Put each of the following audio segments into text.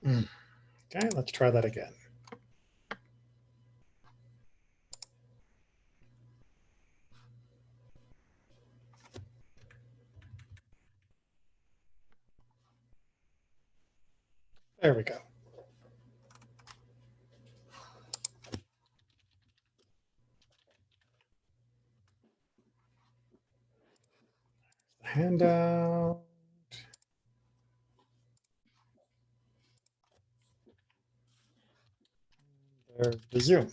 Okay, let's try that again. There we go. Handout. There's the Zoom.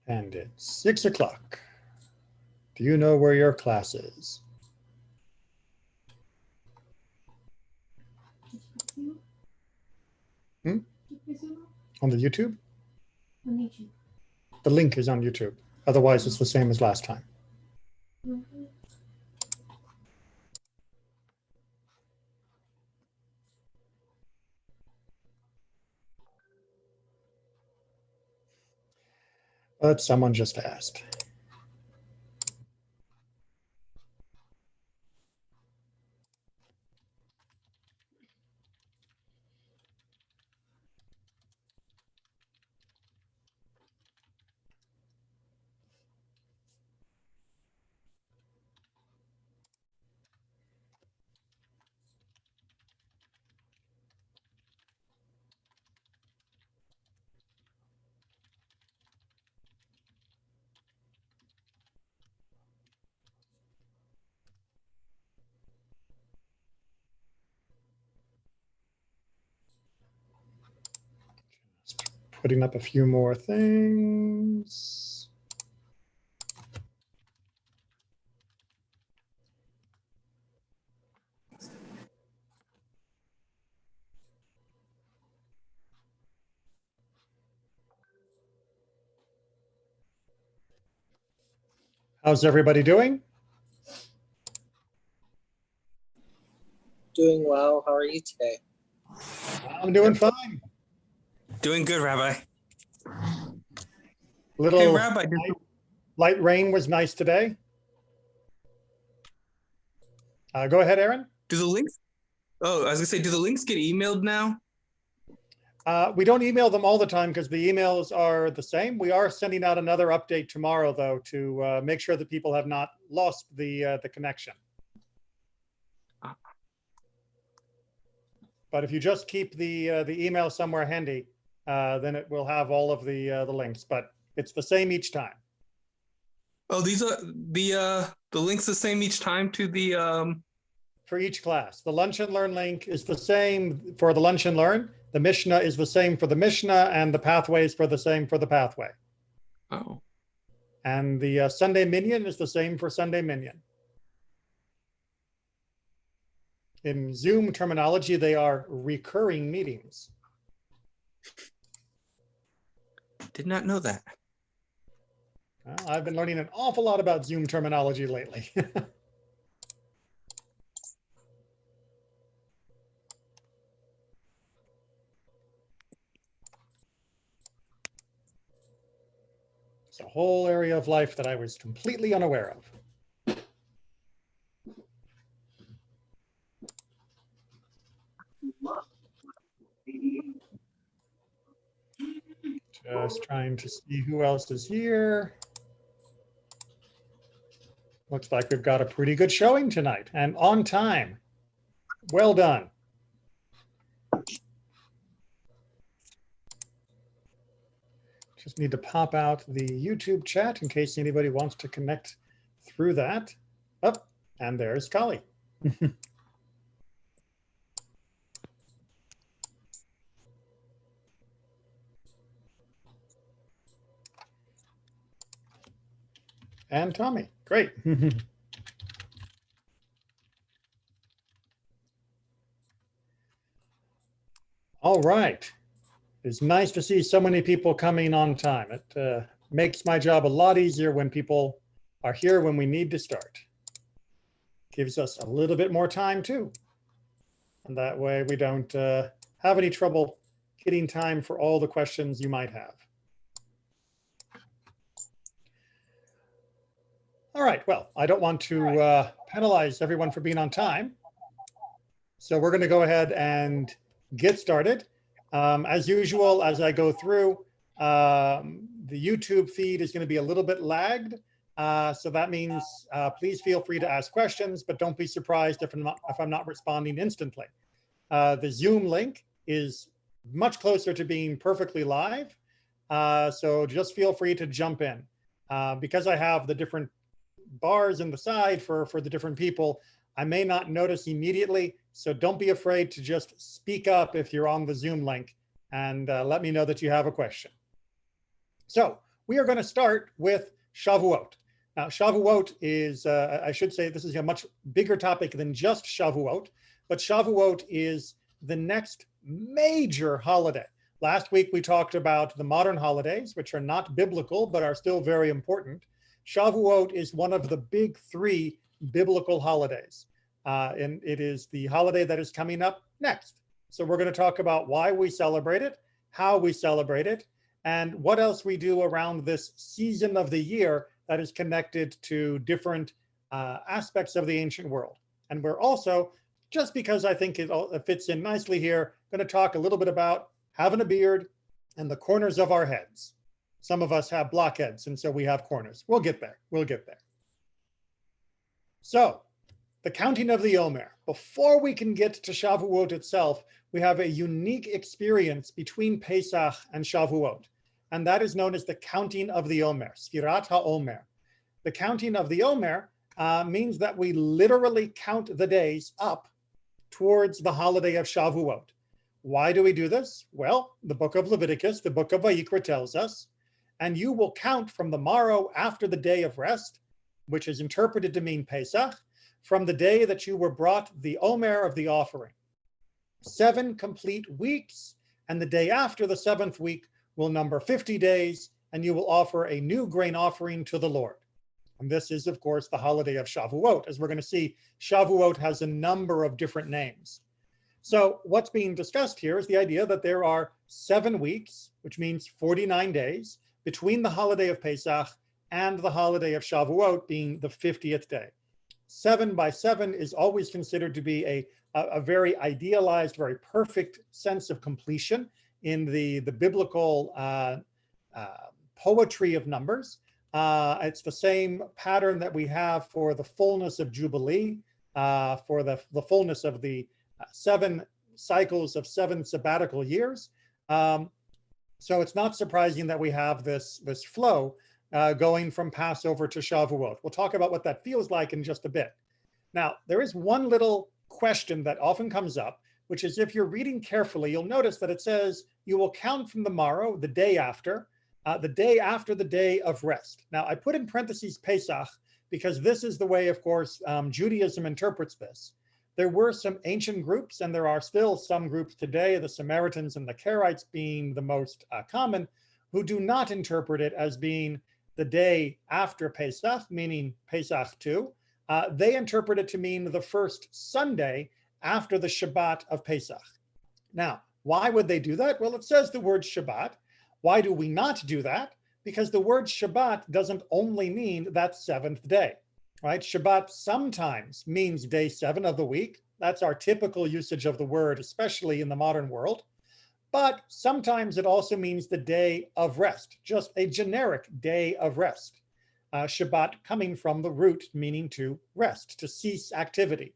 And it's 6 o'clock. Do you know where your class is? On the YouTube? On YouTube. The link is on YouTube. Otherwise, it's the same as last time. But someone just asked. Putting up a few more things. How's everybody doing? Doing well. How are you today? I'm doing fine. Doing good, Rabbi. Little Hey, Rabbi. light rain was nice today. Go ahead, Aaron. Do the links? Oh, I was gonna say, do the links get emailed now? We don't email them all the time because the emails are the same. We are sending out another update tomorrow, though, to make sure that people have not lost the connection. But if you just keep the email somewhere handy, then it will have all of the links. But it's the same each time. Oh, these are the links the same each time to the For each class. The Lunch and Learn link is the same for the Lunch and Learn. The Mishnah is the same for the Mishnah, and the pathways for the same for the pathway. Oh. And the Sunday Minyan is the same for Sunday Minyan. In Zoom terminology, they are recurring meetings. Did not know that. Well, I've been learning an awful lot about Zoom terminology lately. It's a whole area of life that I was completely unaware of. Just trying to see who else is here. Looks like we've got a pretty good showing tonight and on time. Well done. Just need to pop out the YouTube chat in case anybody wants to connect through that. Oh, and there's Kali. And Tommy, great. All right. It's nice to see so many people coming on time. It makes my job a lot easier when people are here when we need to start. Gives us a little bit more time too. And that way we don't have any trouble getting time for all the questions you might have. All right, well, I don't want to penalize everyone for being on time. So we're going to go ahead and get started. As usual, as I go through, the YouTube feed is going to be a little bit lagged. So that means please feel free to ask questions, but don't be surprised if I'm not responding instantly. The Zoom link is much closer to being perfectly live. So just feel free to jump in. Because I have the different bars in the side for the different people, I may not notice immediately. So don't be afraid to just speak up if you're on the Zoom link and let me know that you have a question. So we are going to start with Shavuot. Now, Shavuot is, I should say, this is a much bigger topic than just Shavuot, but Shavuot is the next major holiday. Last week, we talked about the modern holidays, which are not biblical, but are still very important. Shavuot is one of the big three biblical holidays. And it is the holiday that is coming up next. So we're going to talk about why we celebrate it, how we celebrate it, and what else we do around this season of the year that is connected to different aspects of the ancient world. And we're also, just because I think it fits in nicely here, going to talk a little bit about having a beard and the corners of our heads. Some of us have blockheads, and so we have corners. We'll get there. We'll get there. So, the counting of the Omer. Before we can get to Shavuot itself, we have a unique experience between Pesach and Shavuot, and that is known as the counting of the Omer, Sfirat HaOmer. The counting of the Omer means that we literally count the days up towards the holiday of Shavuot. Why do we do this? Well, the book of Leviticus, the book of Vayikra tells us, and you will count from the morrow after the day of rest, which is interpreted to mean Pesach, from the day that you were brought the Omer of the offering. 7 complete weeks, and the day after the 7th week will number 50 days, and you will offer a new grain offering to the Lord. And this is, of course, the holiday of Shavuot. As we're going to see, Shavuot has a number of different names. So what's being discussed here is the idea that there are 7 weeks, which means 49 days, between the holiday of Pesach and the holiday of Shavuot being the 50th day. 7 by 7 is always considered to be a very idealized, very perfect sense of completion in the biblical poetry of numbers. It's the same pattern that we have for the fullness of Jubilee, for the fullness of the 7 cycles of 7 sabbatical years. So it's not surprising that we have this flow going from Passover to Shavuot. We'll talk about what that feels like in just a bit. Now, there is one little question that often comes up, which is if you're reading carefully, you'll notice that it says you will count from the morrow, the day after the day of rest. Now, I put in parentheses Pesach because this is the way, of course, Judaism interprets this. There were some ancient groups, and there are still some groups today, the Samaritans and the Karaites being the most common, who do not interpret it as being the day after Pesach, meaning Pesach 2. They interpret it to mean the first Sunday after the Shabbat of Pesach. Now, why would they do that? Well, it says the word Shabbat. Why do we not do that? Because the word Shabbat doesn't only mean that 7th day, right? Shabbat sometimes means day 7 of the week. That's our typical usage of the word, especially in the modern world. But sometimes it also means the day of rest, just a generic day of rest. Shabbat coming from the root meaning to rest, to cease activity.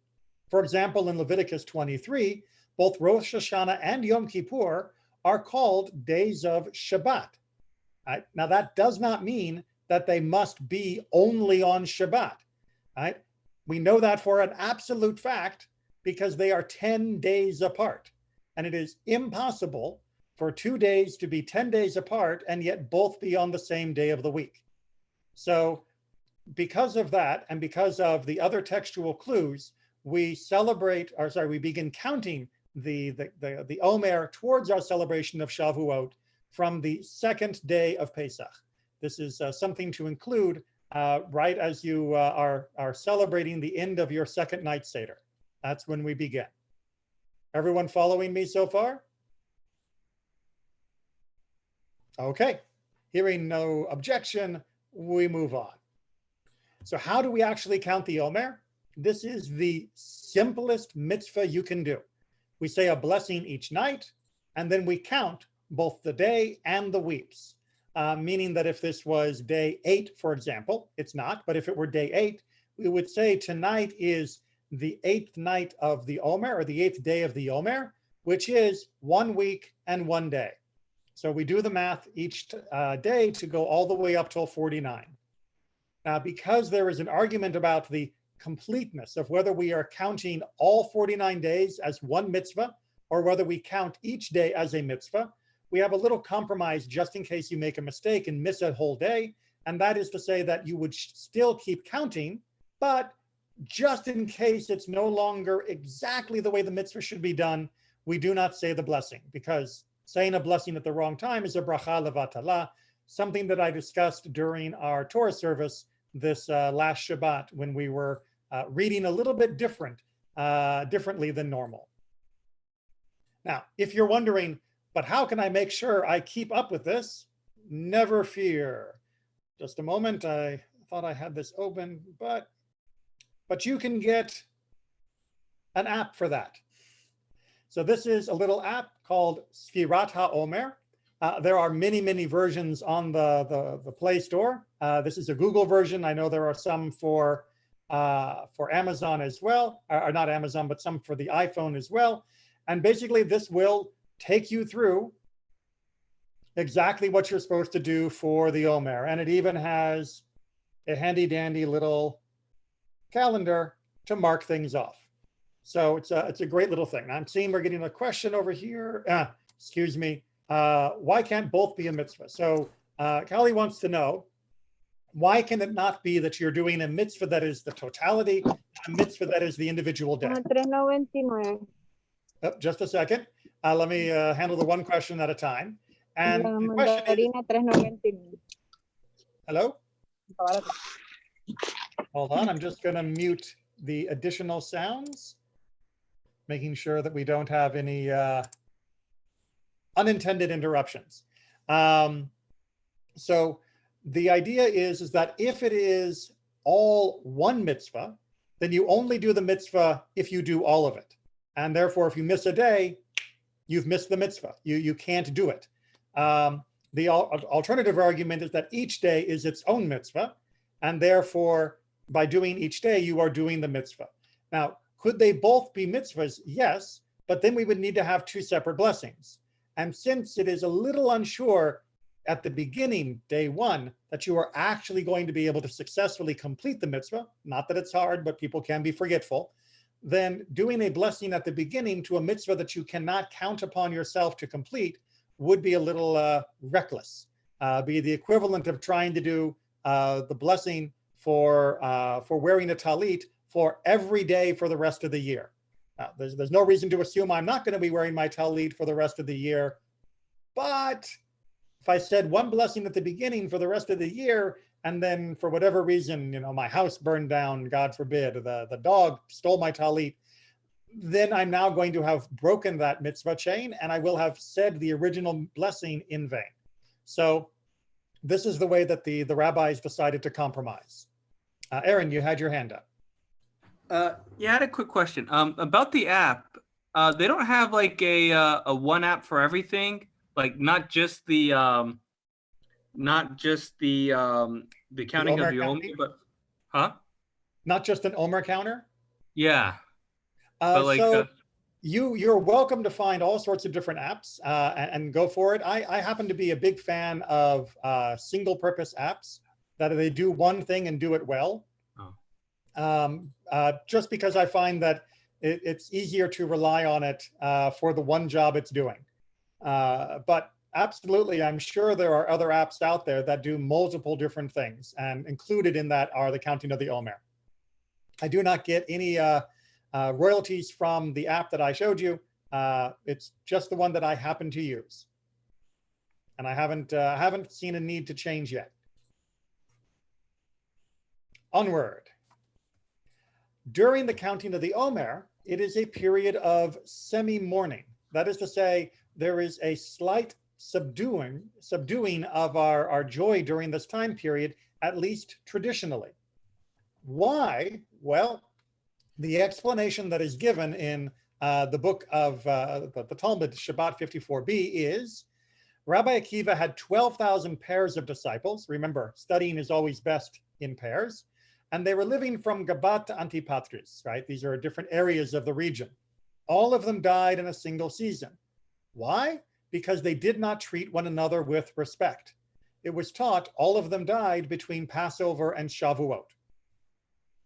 For example, in Leviticus 23, both Rosh Hashanah and Yom Kippur are called days of Shabbat. Right? Now, that does not mean that they must be only on Shabbat. Right? We know that for an absolute fact because they are 10 days apart. And it is impossible for 2 days to be 10 days apart and yet both be on the same day of the week. So because of that, and because of the other textual clues, we begin counting the Omer towards our celebration of Shavuot from the 2nd day of Pesach. This is something to include right as you are celebrating the end of your second night Seder. That's when we begin. Everyone following me so far? Okay, hearing no objection, we move on. So how do we actually count the Omer? This is the simplest mitzvah you can do. We say a blessing each night, and then we count both the day and the weeks. Meaning that if this was day 8, for example, it's not, but if it were day 8, we would say tonight is the 8th night of the Omer, or the 8th day of the Omer, which is 1 week and 1 day. So we do the math each day to go all the way up till 49. Now, because there is an argument about the completeness of whether we are counting all 49 days as one mitzvah, or whether we count each day as a mitzvah, we have a little compromise just in case you make a mistake and miss a whole day. And that is to say that you would still keep counting, but just in case it's no longer exactly the way the mitzvah should be done, we do not say the blessing, because saying a blessing at the wrong time is a bracha levatala, something that I discussed during our Torah service this last Shabbat when we were reading a little bit differently than normal. Now, if you're wondering, but how can I make sure I keep up with this? Never fear. Just a moment, I thought I had this open, but you can get an app for that. So this is a little app called Sfirat HaOmer. There are many versions on the Play Store. This is a Google version. I know there are some for Amazon as well, or not Amazon, but some for the iPhone as well. And basically this will take you through exactly what you're supposed to do for the Omer. And it even has a handy dandy little calendar to mark things off. So it's a great little thing. I'm seeing we're getting a question over here. Excuse me. Why can't both be a mitzvah? So Callie wants to know, why can it not be that you're doing a mitzvah that is the totality, a mitzvah that is the individual day? Oh, just a second. Let me handle the one question at a time. And the question is, hello? Hold on, I'm just going to mute the additional sounds, making sure that we don't have any unintended interruptions. So the idea is that if it is all one mitzvah, then you only do the mitzvah if you do all of it. And therefore, if you miss a day, you've missed the mitzvah. You can't do it. The alternative argument is that each day is its own mitzvah, and therefore, by doing each day, you are doing the mitzvah. Now, could they both be mitzvahs? Yes, but then we would need to have two separate blessings. And since it is a little unsure at the beginning, day 1, that you are actually going to be able to successfully complete the mitzvah, not that it's hard, but people can be forgetful, then doing a blessing at the beginning to a mitzvah that you cannot count upon yourself to complete would be a little reckless. Be the equivalent of trying to do the blessing for wearing a talit for every day for the rest of the year. There's no reason to assume I'm not going to be wearing my talit for the rest of the year, but if I said one blessing at the beginning for the rest of the year, and then for whatever reason, my house burned down, God forbid, the dog stole my talit, then I'm now going to have broken that mitzvah chain, and I will have said the original blessing in vain. So this is the way that the rabbis decided to compromise. Aaron, you had your hand up. Yeah, I had a quick question about the app. They don't have like a one app for everything, like not just the counting of the Omer, but Not just an Omer counter? Yeah. But like so you're welcome to find all sorts of different apps and go for it. I happen to be a big fan of single purpose apps that they do one thing and do it well. Just because I find that it's easier to rely on it for the one job it's doing. But absolutely, I'm sure there are other apps out there that do multiple different things, and included in that are the counting of the Omer. I do not get any royalties from the app that I showed you. It's just the one that I happen to use. And I haven't seen a need to change yet. Onward. During the counting of the Omer, it is a period of semi-mourning. That is to say, there is a slight subduing of our joy during this time period, at least traditionally. Why? Well, the explanation that is given in the book of the Talmud, Shabbat 54b, is Rabbi Akiva had 12,000 pairs of disciples. Remember, studying is always best in pairs. And they were living from Gabat to Antipatris, right? These are different areas of the region. All of them died in a single season. Why? Because they did not treat one another with respect. It was taught all of them died between Passover and Shavuot.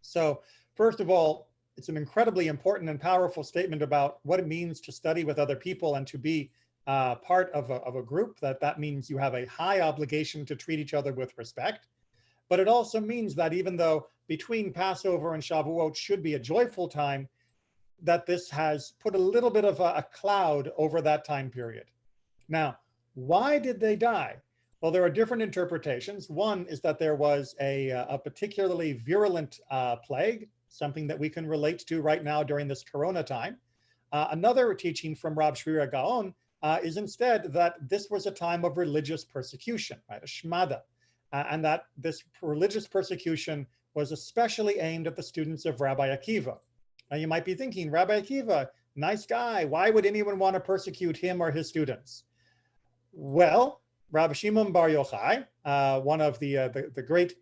So first of all, it's an incredibly important and powerful statement about what it means to study with other people and to be part of a group. That means you have a high obligation to treat each other with respect. But it also means that even though between Passover and Shavuot should be a joyful time, that this has put a little bit of a cloud over that time period. Now, why did they die? Well, there are different interpretations. One is that there was a particularly virulent plague, something that we can relate to right now during this Corona time. Another teaching from Rav Shvira Gaon is instead that this was a time of religious persecution, right, a shmada, and that this religious persecution was especially aimed at the students of Rabbi Akiva. Now you might be thinking, Rabbi Akiva, nice guy, why would anyone want to persecute him or his students? Well, Rabbi Shimon Bar Yochai, one of the great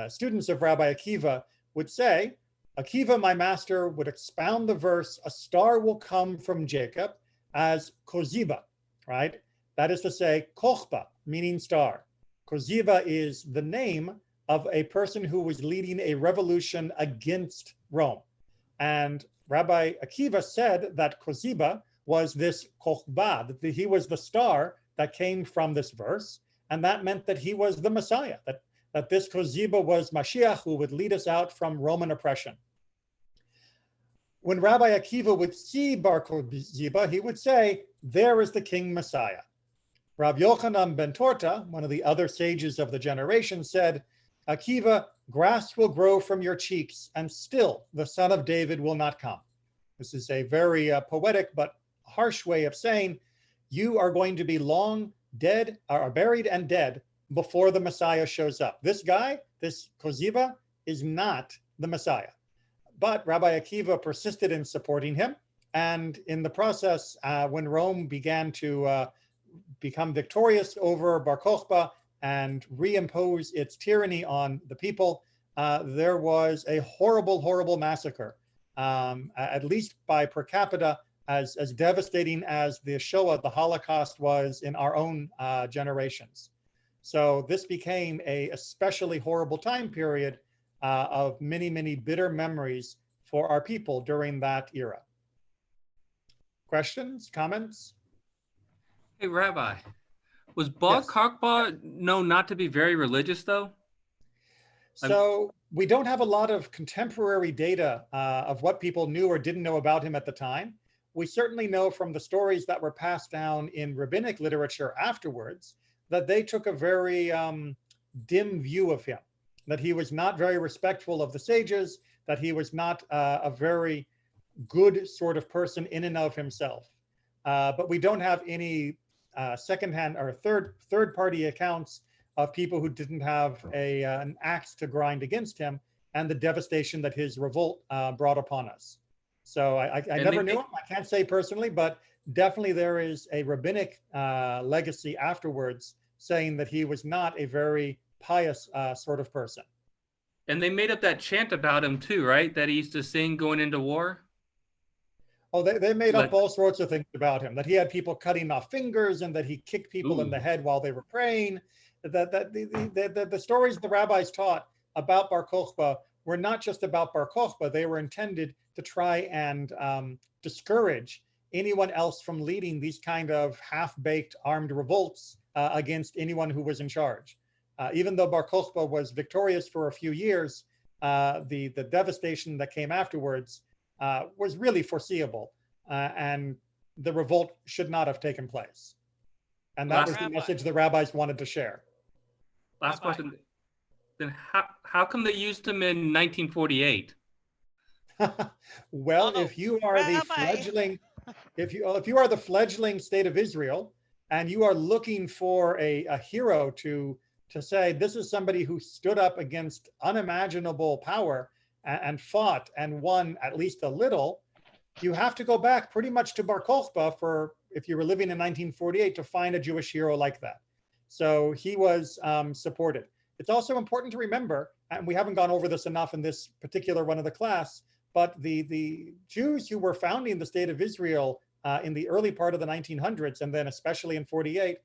students of Rabbi Akiva, would say, Akiva, my master, would expound the verse, a star will come from Jacob, as Koziba, right? That is to say, Kochba, meaning star. Koziba is the name of a person who was leading a revolution against Rome. And Rabbi Akiva said that Koziba was this Kochba, that he was the star that came from this verse. And that meant that he was the Messiah, that this Koziba was Mashiach who would lead us out from Roman oppression. When Rabbi Akiva would see Bar Koziba, he would say, there is the King Messiah. Rav Yochanan ben Torta, one of the other sages of the generation, said, Akiva, grass will grow from your cheeks, and still the son of David will not come. This is a very poetic but harsh way of saying, you are going to be long dead, or buried and dead, before the Messiah shows up. This guy, this Koziba, is not the Messiah. But Rabbi Akiva persisted in supporting him. And in the process, when Rome began to become victorious over Bar Kokhba and reimpose its tyranny on the people, there was a horrible, horrible massacre, at least by per capita, as devastating as the Shoah, the Holocaust, was in our own generations. So this became a especially horrible time period of many, many bitter memories for our people during that era. Questions, comments? Hey, Rabbi, was Bar Kokhba known not to be very religious, though? So we don't have a lot of contemporary data of what people knew or didn't know about him at the time. We certainly know from the stories that were passed down in rabbinic literature afterwards that they took a very dim view of him, that he was not very respectful of the sages, that he was not a very good sort of person in and of himself. But we don't have any secondhand or third-party accounts of people who didn't have an axe to grind against him and the devastation that his revolt brought upon us. So I never knew him. I can't say personally, but definitely there is a rabbinic legacy afterwards saying that he was not a very pious sort of person. And they made up that chant about him too, right? That he used to sing going into war. Oh, they made up all sorts of things about him, that he had people cutting off fingers and that he kicked people in the head while they were praying. That the stories the rabbis taught about Bar Kokhba were not just about Bar Kokhba. They were intended to try and discourage anyone else from leading these kind of half-baked armed revolts against anyone who was in charge. Even though Bar Kokhba was victorious for a few years, the devastation that came afterwards was really foreseeable, and the revolt should not have taken place. And that was the message the rabbis wanted to share. Last question. Then how come they used him in 1948? Well, if you are the fledgling, if you are the fledgling state of Israel, and you are looking for a hero to to say this is somebody who stood up against unimaginable power and fought and won at least a little, you have to go back pretty much to Bar Kokhba for, if you were living in 1948, to find a Jewish hero like that. So he was supported. It's also important to remember, and we haven't gone over this enough in this particular one of the class, but the Jews who were founding the state of Israel in the early part of the 1900s, and then especially in 48,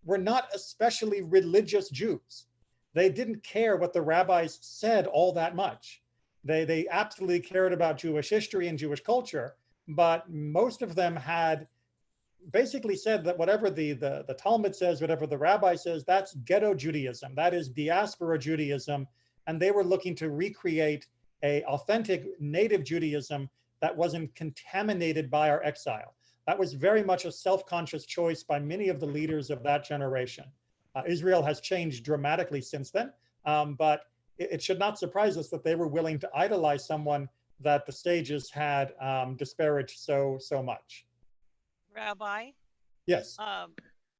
were not especially religious Jews. They didn't care what the rabbis said all that much. They absolutely cared about Jewish history and Jewish culture, but most of them had basically said that whatever the Talmud says, whatever the rabbi says, that's ghetto Judaism, that is diaspora Judaism, and they were looking to recreate a authentic native Judaism that wasn't contaminated by our exile. That was very much a self-conscious choice by many of the leaders of that generation. Israel has changed dramatically since then, but it should not surprise us that they were willing to idolize someone that the sages had disparaged so much. Rabbi? Yes.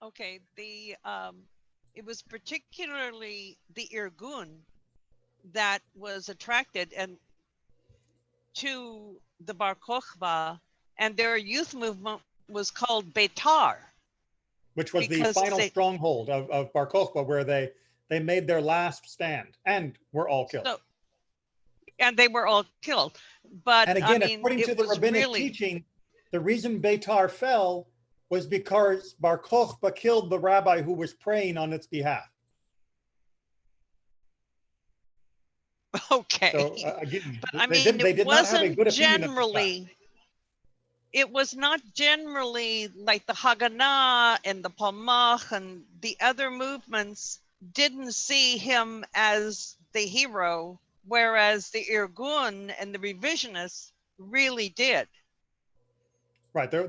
Okay, it was particularly the Irgun that was attracted to the Bar Kokhba, and their youth movement was called Beitar. Which was the final stronghold of Bar Kokhba, where they made their last stand and were all killed. And they were all killed. But and again, I mean, according to the rabbinic teaching, the reason Beitar fell was because Bar Kokhba killed the rabbi who was praying on its behalf. Okay. So again, but, I mean, they did not have a good opinion of generally, it was not generally like the Haganah and the Palmach and the other movements didn't see him as the hero, whereas the Irgun and the revisionists really did. Right. There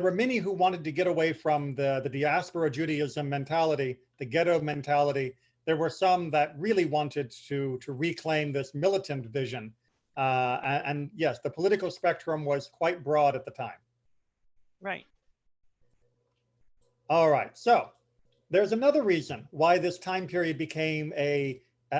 were many who wanted to get away from the diaspora Judaism mentality, the ghetto mentality. There were some that really wanted to reclaim this militant vision. And yes, the political spectrum was quite broad at the time. Right. All right. So there's another reason why this time period became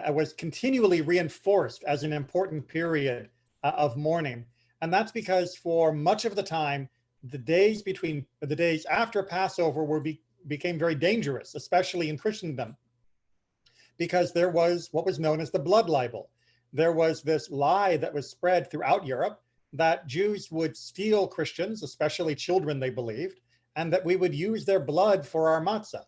was continually reinforced as an important period of mourning. And that's because for much of the time, the days after Passover became very dangerous, especially in Christendom, because there was what was known as the blood libel. There was this lie that was spread throughout Europe that Jews would steal Christians, especially children, they believed, and that we would use their blood for our matzah.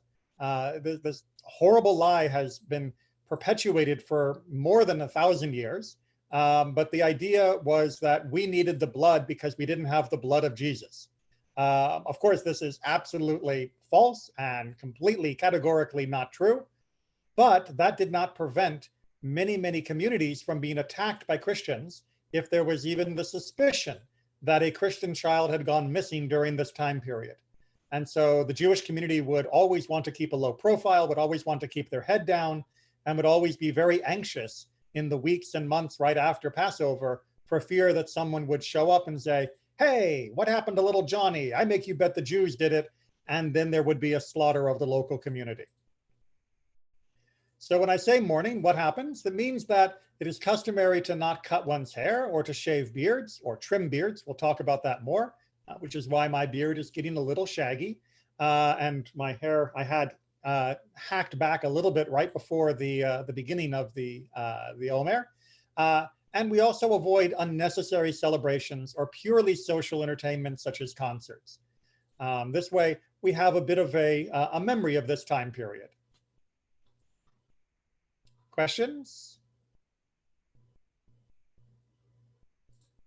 This horrible lie has been perpetuated for more than 1,000 years. But the idea was that we needed the blood because we didn't have the blood of Jesus. Of course, this is absolutely false and completely categorically not true, but that did not prevent many communities from being attacked by Christians if there was even the suspicion that a Christian child had gone missing during this time period. And so the Jewish community would always want to keep a low profile, would always want to keep their head down, and would always be very anxious in the weeks and months right after Passover for fear that someone would show up and say, hey, what happened to little Johnny? I make you bet the Jews did it. And then there would be a slaughter of the local community. So when I say mourning, what happens? That means that it is customary to not cut one's hair or to shave beards or trim beards. We'll talk about that more, which is why my beard is getting a little shaggy. And my hair, I had hacked back a little bit right before the beginning of the Omer. And we also avoid unnecessary celebrations or purely social entertainment such as concerts. This way, we have a bit of a memory of this time period. Questions?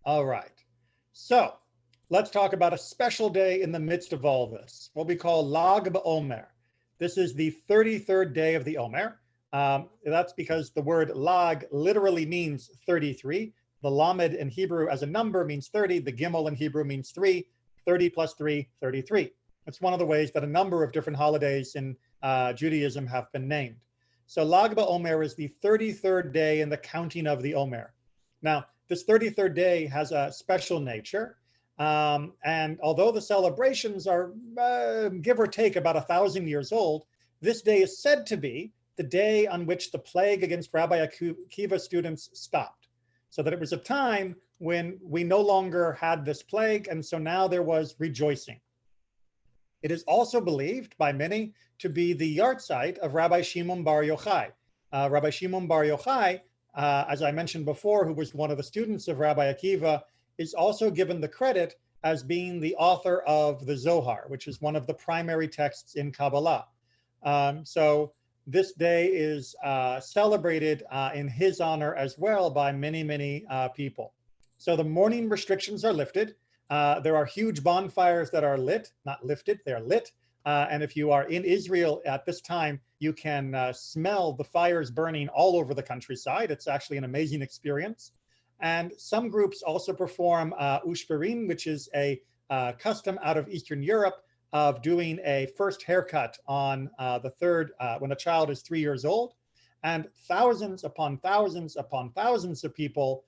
All right. So let's talk about a special day in the midst of all this, what we call Lag BaOmer. This is the 33rd day of the Omer. That's because the word lag literally means 33. The lamed in Hebrew as a number means 30. The gimel in Hebrew means 3. 30 plus 3, 33. That's one of the ways that a number of different holidays in Judaism have been named. So Lag BaOmer is the 33rd day in the counting of the Omer. Now, this 33rd day has a special nature. And although the celebrations are, give or take, about 1,000 years old, this day is said to be the day on which the plague against Rabbi Akiva students stopped. So that it was a time when we no longer had this plague, and so now there was rejoicing. It is also believed by many to be the yahrzeit of Rabbi Shimon Bar Yochai. Rabbi Shimon Bar Yochai, as I mentioned before, who was one of the students of Rabbi Akiva, is also given the credit as being the author of the Zohar, which is one of the primary texts in Kabbalah. So this day is celebrated in his honor as well by many, many people. So the morning restrictions are lifted. There are huge bonfires that are lit, not lifted, they're lit. And if you are in Israel at this time, you can smell the fires burning all over the countryside. It's actually an amazing experience. And some groups also perform ushperin, which is a custom out of Eastern Europe of doing a first haircut on the third, when a child is 3 years old. And thousands upon thousands upon thousands of people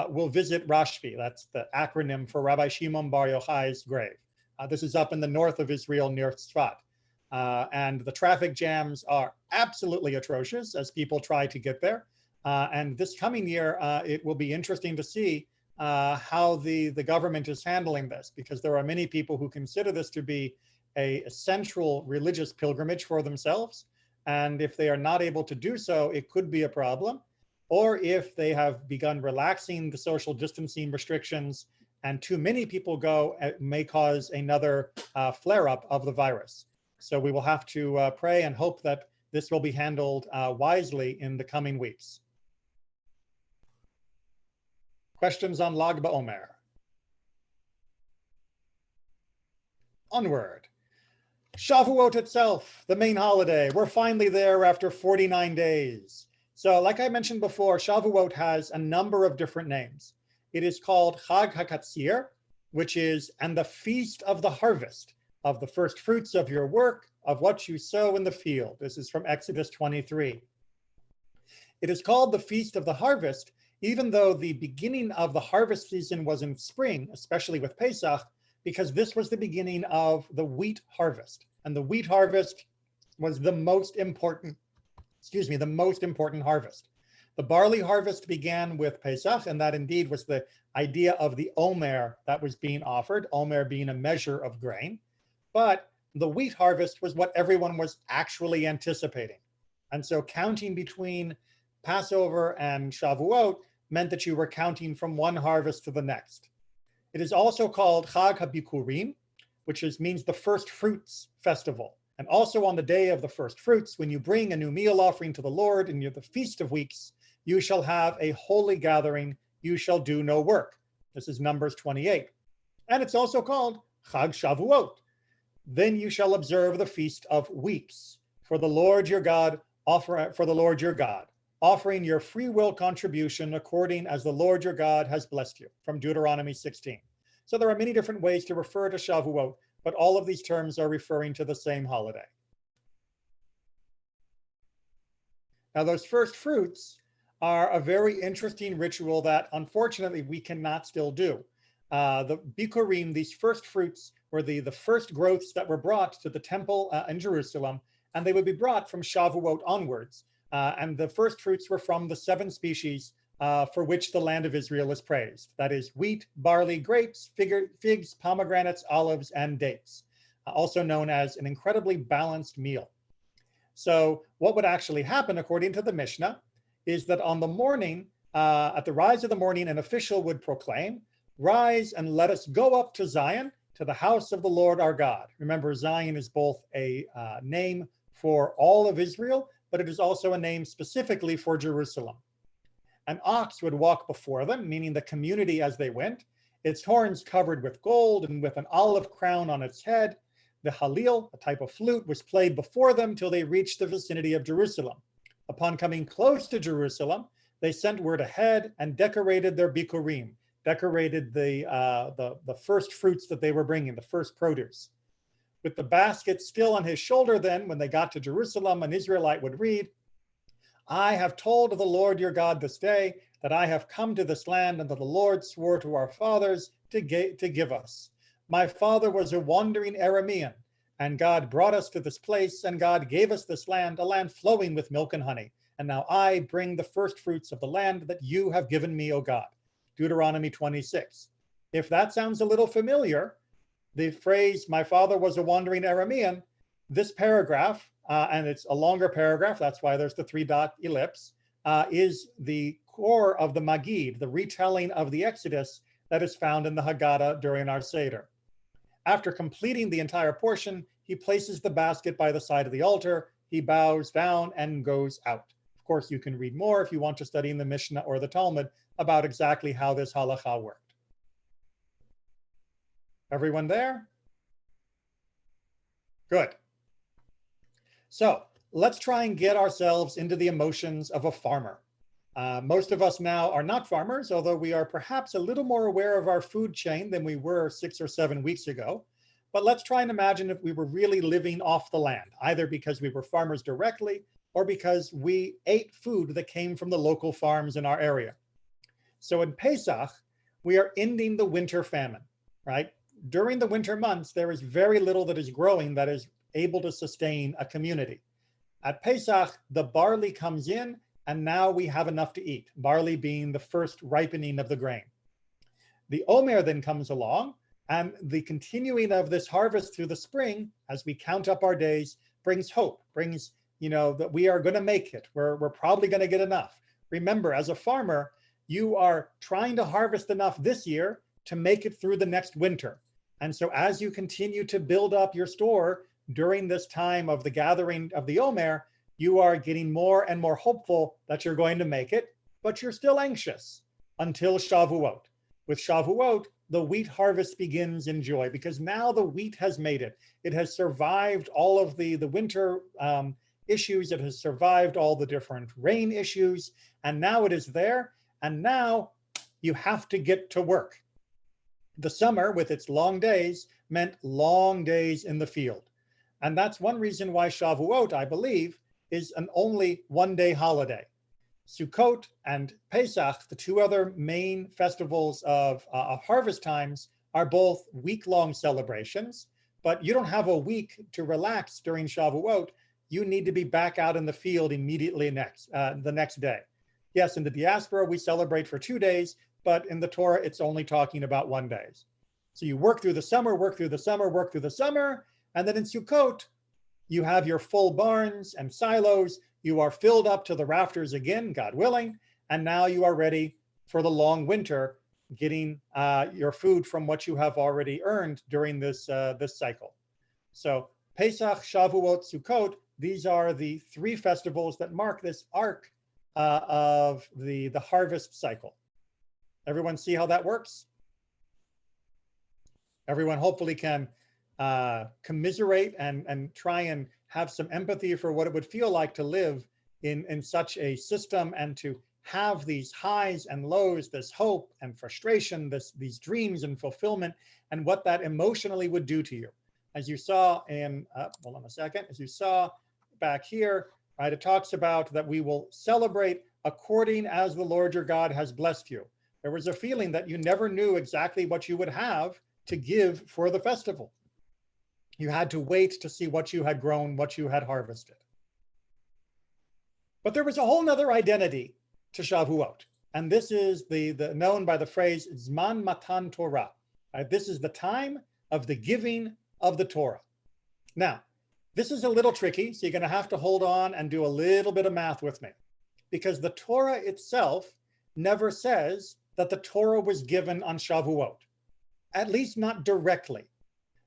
will visit Rashbi. That's the acronym for Rabbi Shimon Bar Yochai's grave. This is up in the north of Israel near Tzfat. And the traffic jams are absolutely atrocious as people try to get there. And this coming year, it will be interesting to see how the government is handling this, because there are many people who consider this to be a central religious pilgrimage for themselves. And if they are not able to do so, it could be a problem. Or if they have begun relaxing the social distancing restrictions and too many people go, it may cause another flare-up of the virus. So we will have to pray and hope that this will be handled wisely in the coming weeks. Questions on Lag BaOmer? Onward. Shavuot itself, the main holiday. We're finally there after 49 days. So like I mentioned before, Shavuot has a number of different names. It is called Chag HaKatzir, which is, and the feast of the harvest, of the first fruits of your work, of what you sow in the field. This is from Exodus 23. It is called the Feast of the Harvest, even though the beginning of the harvest season was in spring, especially with Pesach, because this was the beginning of the wheat harvest. And the wheat harvest was the most important, the most important harvest. The barley harvest began with Pesach, and that indeed was the idea of the Omer that was being offered, Omer being a measure of grain. But the wheat harvest was what everyone was actually anticipating. And so counting between Passover and Shavuot meant that you were counting from one harvest to the next. It is also called Chag HaBikurim, which means the first fruits festival. And also on the day of the first fruits, when you bring a new meal offering to the Lord and you're the Feast of Weeks, you shall have a holy gathering, you shall do no work. This is Numbers 28. And it's also called Chag Shavuot. Then you shall observe the Feast of Weeks for the Lord your God, offering your free will contribution according as the Lord your God has blessed you, from Deuteronomy 16. So there are many different ways to refer to Shavuot, but all of these terms are referring to the same holiday. Now those first fruits are a very interesting ritual that unfortunately we cannot still do. The Bikurim, these first fruits, were the first growths that were brought to the temple in Jerusalem, and they would be brought from Shavuot onwards. And the first fruits were from the 7 species for which the land of Israel is praised. That is wheat, barley, grapes, figs, pomegranates, olives, and dates, also known as an incredibly balanced meal. So what would actually happen, according to the Mishnah, is that on the morning, at the rise of the morning, an official would proclaim, "Rise and let us go up to Zion, to the house of the Lord our God." Remember, Zion is both a name for all of Israel, but it is also a name specifically for Jerusalem. An ox would walk before them, meaning the community as they went, its horns covered with gold and with an olive crown on its head. The halil, a type of flute, was played before them till they reached the vicinity of Jerusalem. Upon coming close to Jerusalem, they sent word ahead and decorated their bikurim, decorated the first fruits that they were bringing, the first produce. With the basket still on his shoulder then, when they got to Jerusalem, an Israelite would read, "I have told the Lord your God this day that I have come to this land and that the Lord swore to our fathers to give us. My father was a wandering Aramean, And God brought us to this place, and God gave us this land, a land flowing with milk and honey. And now I bring the first fruits of the land that you have given me, O God. Deuteronomy 26. If that sounds a little familiar, the phrase, my father was a wandering Aramean, this paragraph, and it's a longer paragraph, that's why there's the 3-dot ellipse, is the core of the Magid, the retelling of the Exodus that is found in the Haggadah during our Seder. After completing the entire portion, he places the basket by the side of the altar, he bows down and goes out. Of course, you can read more if you want to study in the Mishnah or the Talmud about exactly how this halacha worked. Everyone there? Good. So let's try and get ourselves into the emotions of a farmer. Most of us now are not farmers, although we are perhaps a little more aware of our food chain than we were 6 or 7 weeks ago. But let's try and imagine if we were really living off the land, either because we were farmers directly or because we ate food that came from the local farms in our area. So in Pesach, we are ending the winter famine, right? During the winter months, there is very little that is growing that is able to sustain a community. At Pesach, the barley comes in, and now we have enough to eat, barley being the first ripening of the grain. The Omer then comes along, and the continuing of this harvest through the spring, as we count up our days, brings hope, brings, that we are going to make it. We're probably going to get enough. Remember, as a farmer, you are trying to harvest enough this year to make it through the next winter. And so as you continue to build up your store during this time of the gathering of the Omer, you are getting more and more hopeful that you're going to make it, but you're still anxious until Shavuot. With Shavuot, the wheat harvest begins in joy because now the wheat has made it. It has survived all of the winter issues. It has survived all the different rain issues, and now it is there. And now you have to get to work. The summer, with its long days, meant long days in the field. And that's one reason why Shavuot, I believe, is an only one-day holiday. Sukkot and Pesach, the two other main festivals of harvest times, are both week-long celebrations, but you don't have a week to relax during Shavuot. You need to be back out in the field immediately the next day. Yes, in the diaspora, we celebrate for 2 days, but in the Torah, it's only talking about 1 day. So you work through the summer, work through the summer, work through the summer, and then in Sukkot, you have your full barns and silos. You are filled up to the rafters again, God willing, and now you are ready for the long winter, getting your food from what you have already earned during this cycle. So Pesach, Shavuot, Sukkot, these are the 3 festivals that mark this arc of the harvest cycle. Everyone see how that works? Everyone hopefully can commiserate and try and have some empathy for what it would feel like to live in such a system and to have these highs and lows, this hope and frustration, these dreams and fulfillment, and what that emotionally would do to you. As you saw in, hold on a second, as you saw back here, right, it talks about that we will celebrate according as the Lord your God has blessed you. There was a feeling that you never knew exactly what you would have to give for the festival. You had to wait to see what you had grown, what you had harvested. But there was a whole nother identity to Shavuot. And this is the known by the phrase Zman Matan Torah. Right? This is the time of the giving of the Torah. Now, this is a little tricky, so you're going to have to hold on and do a little bit of math with me. Because the Torah itself never says that the Torah was given on Shavuot, at least not directly.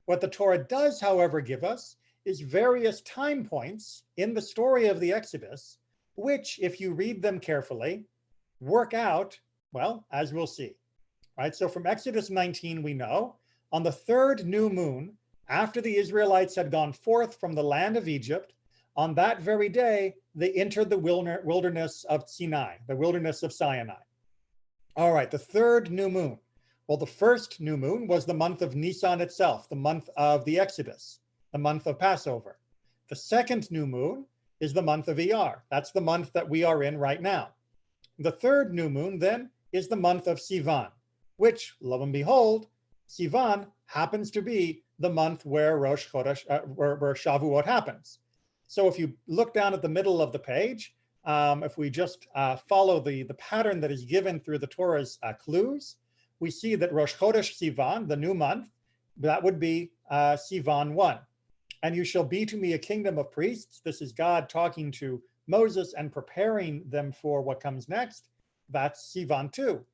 What the Torah does, however, give us is various time points in the story of the Exodus, which, if you read them carefully, work out, well, as we'll see. Right? So from Exodus 19, we know, on the 3rd new moon, after the Israelites had gone forth from the land of Egypt, on that very day, they entered the wilderness of Sinai, the wilderness of Sinai. All right, the 3rd new moon. Well, the 1st new moon was the month of Nisan itself, the month of the Exodus, the month of Passover. The 2nd new moon is the month of Iyar. That's the month that we are in right now. The 3rd new moon then is the month of Sivan, which, lo and behold, Sivan happens to be the month where Rosh Chodesh, where Shavuot happens. So if you look down at the middle of the page, if we just follow the pattern that is given through the Torah's clues, we see that Rosh Chodesh Sivan, the new month, that would be Sivan 1. And you shall be to me a kingdom of priests. This is God talking to Moses and preparing them for what comes next. That's Sivan 2.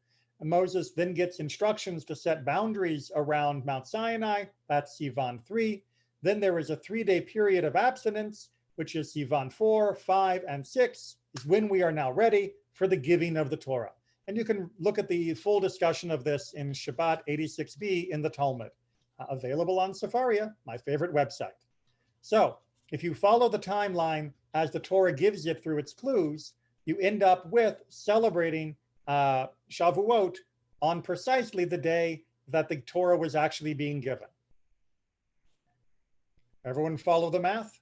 And Moses then gets instructions to set boundaries around Mount Sinai. That's Sivan 3. Then there is a 3-day period of abstinence, which is Sivan 4, 5, and 6, is when we are now ready for the giving of the Torah. And you can look at the full discussion of this in Shabbat 86b in the Talmud, available on Sefaria, my favorite website. So if you follow the timeline as the Torah gives it through its clues, you end up with celebrating Shavuot on precisely the day that the Torah was actually being given. Everyone follow the math?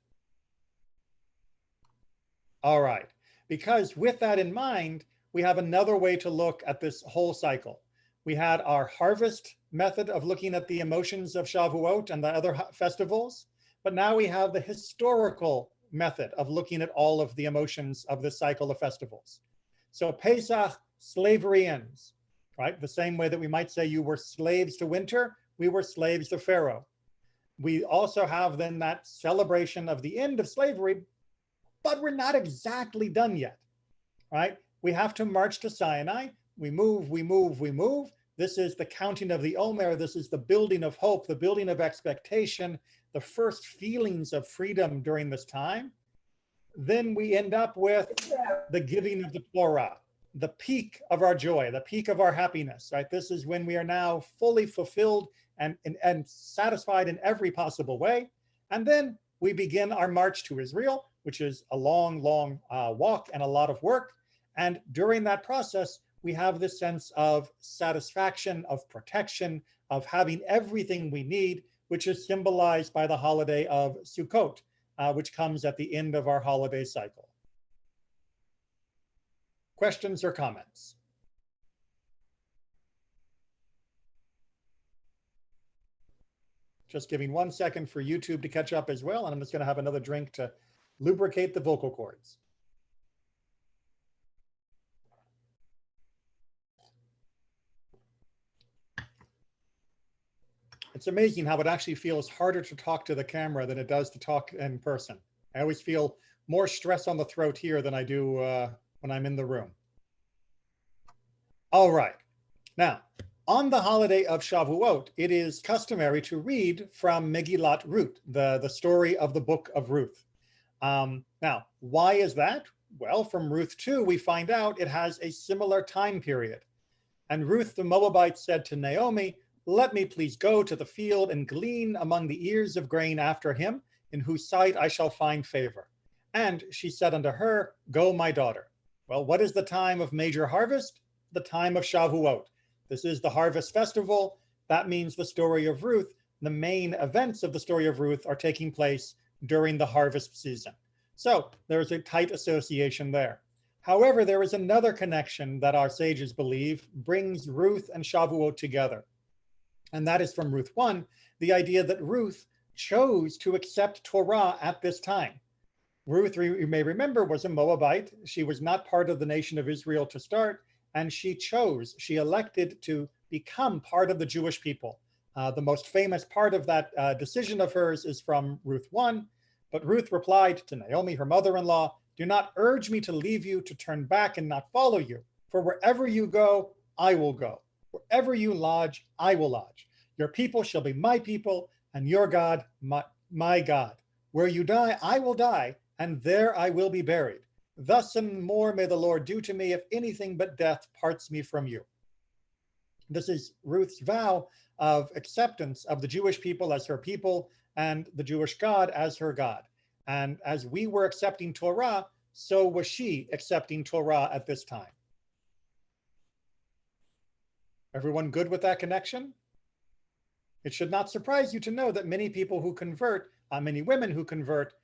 All right, because with that in mind, we have another way to look at this whole cycle. We had our harvest method of looking at the emotions of Shavuot and the other festivals, but now we have the historical method of looking at all of the emotions of this cycle of festivals. So Pesach, slavery ends, right? The same way that we might say you were slaves to winter, we were slaves to Pharaoh. We also have then that celebration of the end of slavery, but we're not exactly done yet, right? We have to march to Sinai. We move, we move, we move. This is the counting of the Omer. This is the building of hope, the building of expectation, the first feelings of freedom during this time. Then we end up with the giving of the Torah, the peak of our joy, the peak of our happiness, right? This is when we are now fully fulfilled and satisfied in every possible way. And then we begin our march to Israel, which is a long, long walk and a lot of work. And during that process, we have this sense of satisfaction, of protection, of having everything we need, which is symbolized by the holiday of Sukkot, which comes at the end of our holiday cycle. Questions or comments? Just giving 1 second for YouTube to catch up as well, and I'm just going to have another drink to lubricate the vocal cords. It's amazing how it actually feels harder to talk to the camera than it does to talk in person. I always feel more stress on the throat here than I do when I'm in the room. All right. Now, on the holiday of Shavuot, it is customary to read from Megillat Ruth, the story of the book of Ruth. Now, why is that? Well, from Ruth 2, we find out it has a similar time period. And Ruth the Moabite said to Naomi, "Let me please go to the field and glean among the ears of grain after him, in whose sight I shall find favor." And she said unto her, "Go, my daughter." Well, what is the time of major harvest? The time of Shavuot. This is the harvest festival. That means the story of Ruth. The main events of the story of Ruth are taking place during the harvest season. So there's a tight association there. However, there is another connection that our sages believe brings Ruth and Shavuot together. And that is from Ruth 1, the idea that Ruth chose to accept Torah at this time. Ruth, you may remember, was a Moabite. She was not part of the nation of Israel to start, and she elected to become part of the Jewish people. The most famous part of that decision of hers is from Ruth 1, but Ruth replied to Naomi, her mother-in-law, "Do not urge me to leave you, to turn back and not follow you, for wherever you go, I will go. Wherever you lodge, I will lodge. Your people shall be my people, and your God, my God. Where you die, I will die, and there I will be buried. Thus and more may the Lord do to me, if anything but death parts me from you." This is Ruth's vow of acceptance of the Jewish people as her people and the Jewish God as her God. And as we were accepting Torah, so was she accepting Torah at this time. Everyone good with that connection? It should not surprise you to know that many people who convert, many women who convert,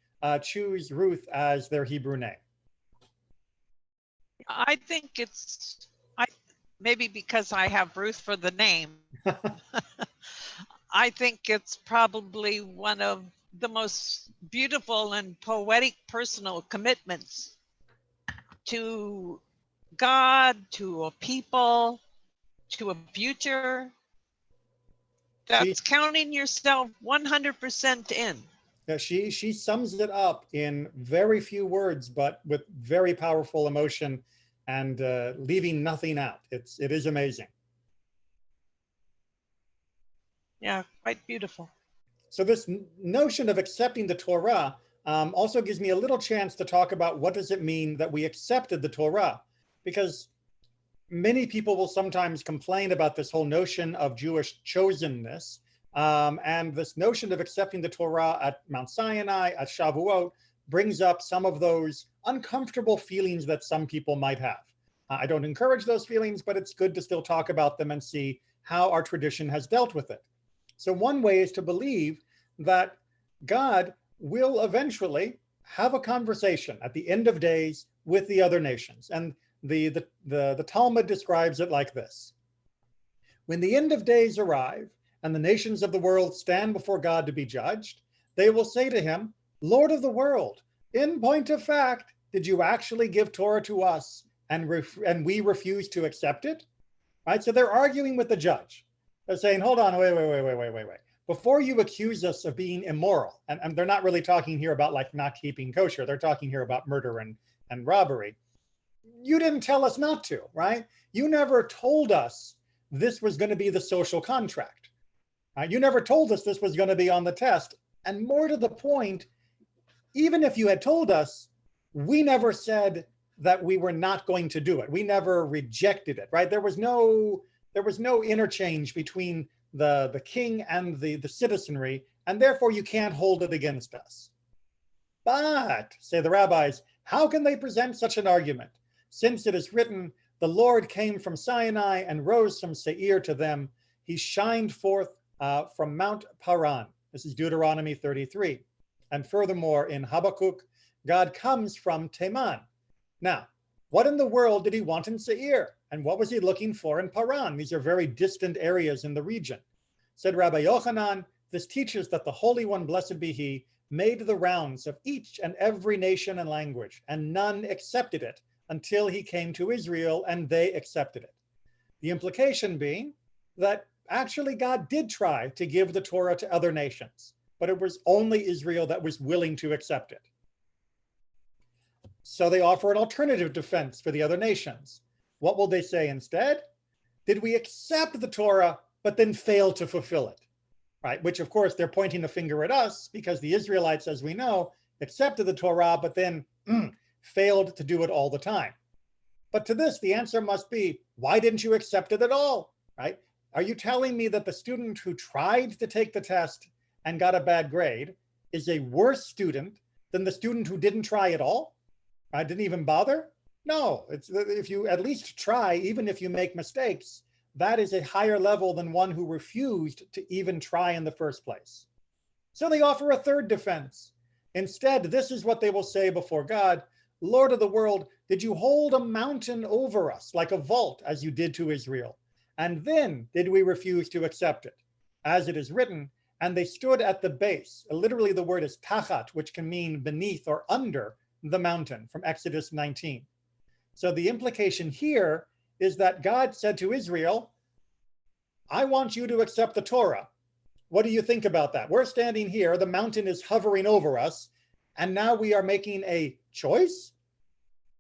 choose Ruth as their Hebrew name. I think maybe because I have Ruth for the name. I think it's probably one of the most beautiful and poetic personal commitments to God, to a people, to a future. She, That's counting yourself 100% in. yeah, she sums it up in very few words, but with very powerful emotion and leaving nothing out. It is amazing. Yeah, quite beautiful. So this notion of accepting the Torah also gives me a little chance to talk about what does it mean that we accepted the Torah, because many people will sometimes complain about this whole notion of Jewish chosenness, and this notion of accepting the Torah at Mount Sinai, at Shavuot, brings up some of those uncomfortable feelings that some people might have. I don't encourage those feelings, but it's good to still talk about them and see how our tradition has dealt with it. So one way is to believe that God will eventually have a conversation at the end of days with the other nations. And the Talmud describes it like this: when the end of days arrive and the nations of the world stand before God to be judged, they will say to him, Lord of the world, in point of fact, did you actually give Torah to us and we refuse to accept it? Right? So they're arguing with the judge. They're saying, hold on, wait. Before you accuse us of being immoral, and they're not really talking here about like not keeping kosher, they're talking here about murder and robbery. You didn't tell us not to, right? You never told us this was going to be the social contract. Right? You never told us this was going to be on the test. And more to the point, even if you had told us, we never said that we were not going to do it. We never rejected it, right? There was no interchange between the king and the citizenry, and therefore you can't hold it against us. But, say the rabbis, how can they present such an argument? Since it is written, the Lord came from Sinai and rose from Seir to them. He shined forth from Mount Paran. This is Deuteronomy 33. And furthermore, in Habakkuk, God comes from Teman. Now, what in the world did he want in Seir? And what was he looking for in Paran? These are very distant areas in the region. Said Rabbi Yochanan, this teaches that the Holy One, blessed be he, made the rounds of each and every nation and language, and none accepted it until he came to Israel and they accepted it. The implication being that actually God did try to give the Torah to other nations, but it was only Israel that was willing to accept it. So they offer an alternative defense for the other nations. What will they say instead? Did we accept the Torah, but then fail to fulfill it? Right? Which, of course, they're pointing the finger at us because the Israelites, as we know, accepted the Torah, but then failed to do it all the time. But to this, the answer must be, why didn't you accept it at all? Right? Are you telling me that the student who tried to take the test and got a bad grade is a worse student than the student who didn't try at all? I didn't even bother? No, if you at least try, even if you make mistakes, that is a higher level than one who refused to even try in the first place. So they offer a third defense. Instead, this is what they will say before God: Lord of the world, did you hold a mountain over us like a vault as you did to Israel? And then did we refuse to accept it? As it is written, and they stood at the base. Literally the word is tachat, which can mean beneath or under the mountain from Exodus 19. So the implication here is that God said to Israel, I want you to accept the Torah. What do you think about that? We're standing here, the mountain is hovering over us, and now we are making a choice?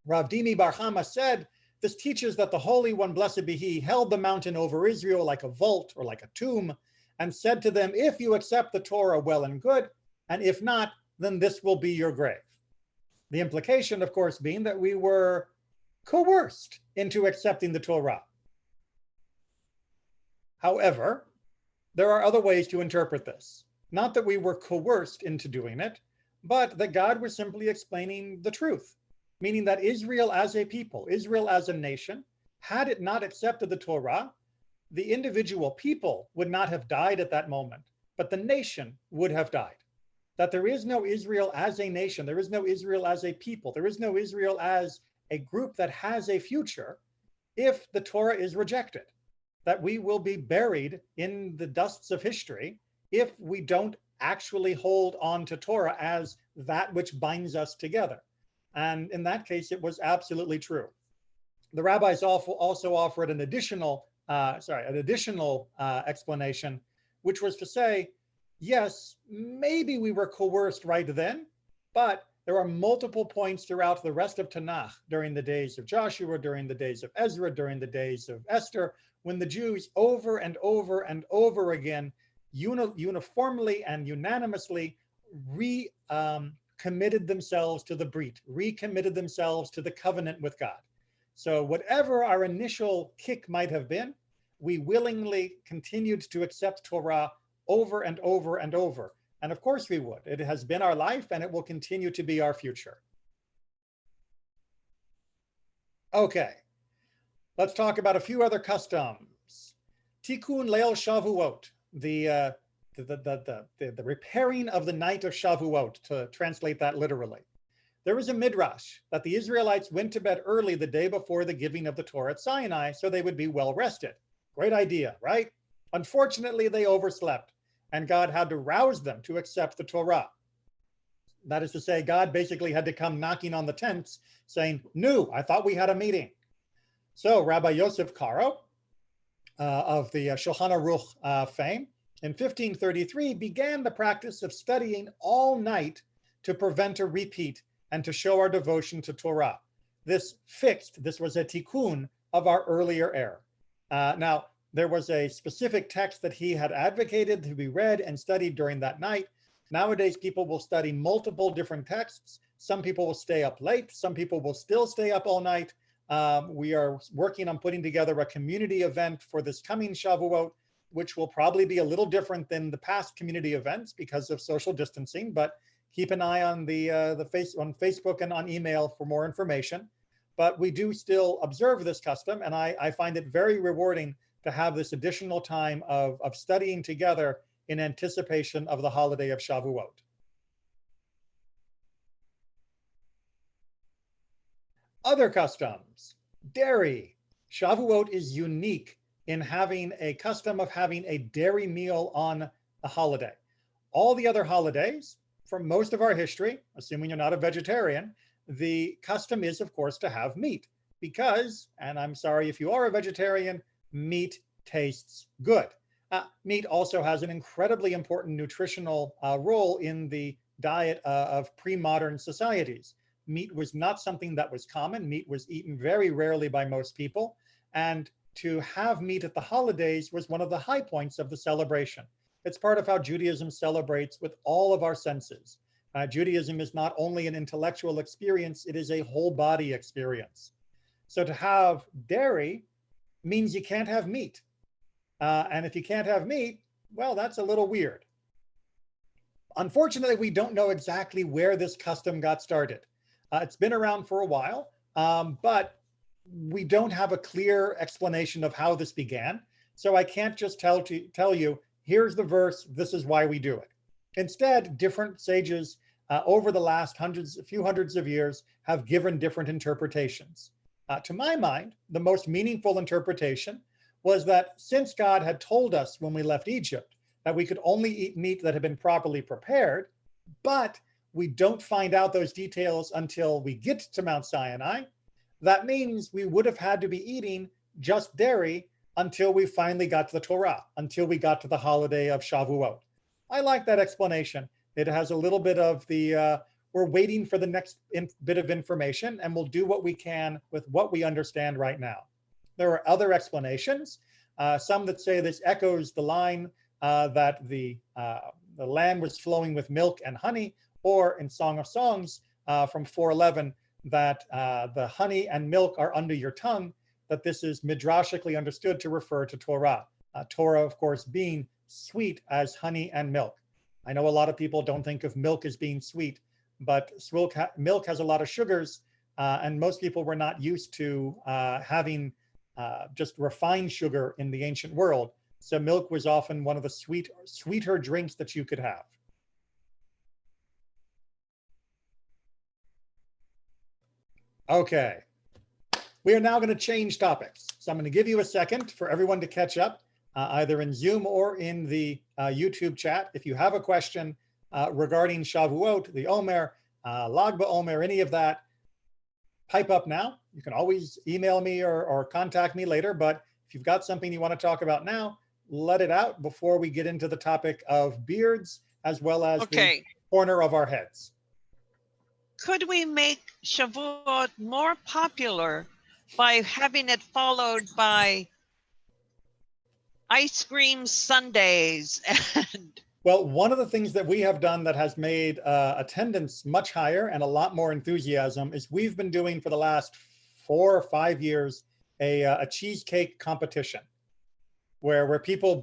Rav Dimi Bar Chama said, this teaches that the Holy One, blessed be he, held the mountain over Israel like a vault or like a tomb, and said to them, if you accept the Torah, well and good, and if not, then this will be your grave. The implication, of course, being that we were coerced into accepting the Torah. However, there are other ways to interpret this. Not that we were coerced into doing it, but that God was simply explaining the truth, meaning that Israel as a people, Israel as a nation, had it not accepted the Torah, the individual people would not have died at that moment, but the nation would have died. That there is no Israel as a nation, there is no Israel as a people, there is no Israel as a group that has a future if the Torah is rejected. that we will be buried in the dusts of history if we don't actually hold on to Torah as that which binds us together. And in that case, it was absolutely true. The rabbis also offered an additional explanation, which was to say, yes, maybe we were coerced right then, but there are multiple points throughout the rest of Tanakh, during the days of Joshua, during the days of Ezra, during the days of Esther, when the Jews over and over and over again uniformly and unanimously recommitted themselves to the Brit, recommitted themselves to the covenant with God. So whatever our initial kick might have been, we willingly continued to accept Torah over and over and over. And of course we would. It has been our life and it will continue to be our future. Okay, let's talk about a few other customs. Tikkun Leil Shavuot, the repairing of the night of Shavuot, to translate that literally. There was a midrash that the Israelites went to bed early the day before the giving of the Torah at Sinai so they would be well rested. Great idea, right? Unfortunately, they overslept, and God had to rouse them to accept the Torah. That is to say, God basically had to come knocking on the tents saying, "No, I thought we had a meeting." So Rabbi Yosef Karo of the Shulchan Aruch fame in 1533 began the practice of studying all night to prevent a repeat and to show our devotion to Torah. This was a tikkun of our earlier error. Now, there was a specific text that he had advocated to be read and studied during that night. Nowadays, people will study multiple different texts. Some people will stay up late. Some people will still stay up all night. We are working on putting together a community event for this coming Shavuot, which will probably be a little different than the past community events because of social distancing, but keep an eye on on Facebook and on email for more information. But we do still observe this custom, and I find it very rewarding to have this additional time of studying together in anticipation of the holiday of Shavuot. Other customs. Dairy. Shavuot is unique in having a custom of having a dairy meal on a holiday. All the other holidays, from most of our history, assuming you're not a vegetarian, the custom is, of course, to have meat because, and I'm sorry if you are a vegetarian, meat tastes good. Meat also has an incredibly important nutritional role in the diet of pre-modern societies. Meat was not something that was common. Meat was eaten very rarely by most people. And to have meat at the holidays was one of the high points of the celebration. It's part of how Judaism celebrates with all of our senses. Judaism is not only an intellectual experience, it is a whole body experience. So to have dairy means you can't have meat. And if you can't have meat, well, that's a little weird. Unfortunately, we don't know exactly where this custom got started. It's been around for a while, but we don't have a clear explanation of how this began. So I can't just tell you, here's the verse, this is why we do it. Instead, different sages over the last few hundreds of years have given different interpretations. To my mind, the most meaningful interpretation was that since God had told us when we left Egypt that we could only eat meat that had been properly prepared, but we don't find out those details until we get to Mount Sinai, that means we would have had to be eating just dairy until we finally got to the Torah, until we got to the holiday of Shavuot. I like that explanation. It has a little bit of the, we're waiting for the next bit of information and we'll do what we can with what we understand right now. There are other explanations, some that say this echoes the line that the land was flowing with milk and honey, or in Song of Songs from 4:11, that the honey and milk are under your tongue, that this is midrashically understood to refer to Torah. Torah, of course, being sweet as honey and milk. I know a lot of people don't think of milk as being sweet, but milk has a lot of sugars, and most people were not used to having just refined sugar in the ancient world. So milk was often one of the sweeter drinks that you could have. Okay, we are now going to change topics. So I'm going to give you a second for everyone to catch up, either in Zoom or in the YouTube chat. If you have a question regarding Shavuot, the Omer, Lag BaOmer, any of that, pipe up now. You can always email me or contact me later, but if you've got something you want to talk about now, let it out before we get into the topic of beards as well as the corner of our heads. Could we make Shavuot more popular by having it followed by ice cream sundaes? And well, one of the things that we have done that has made attendance much higher and a lot more enthusiasm is we've been doing for the last 4 or 5 years a cheesecake competition where people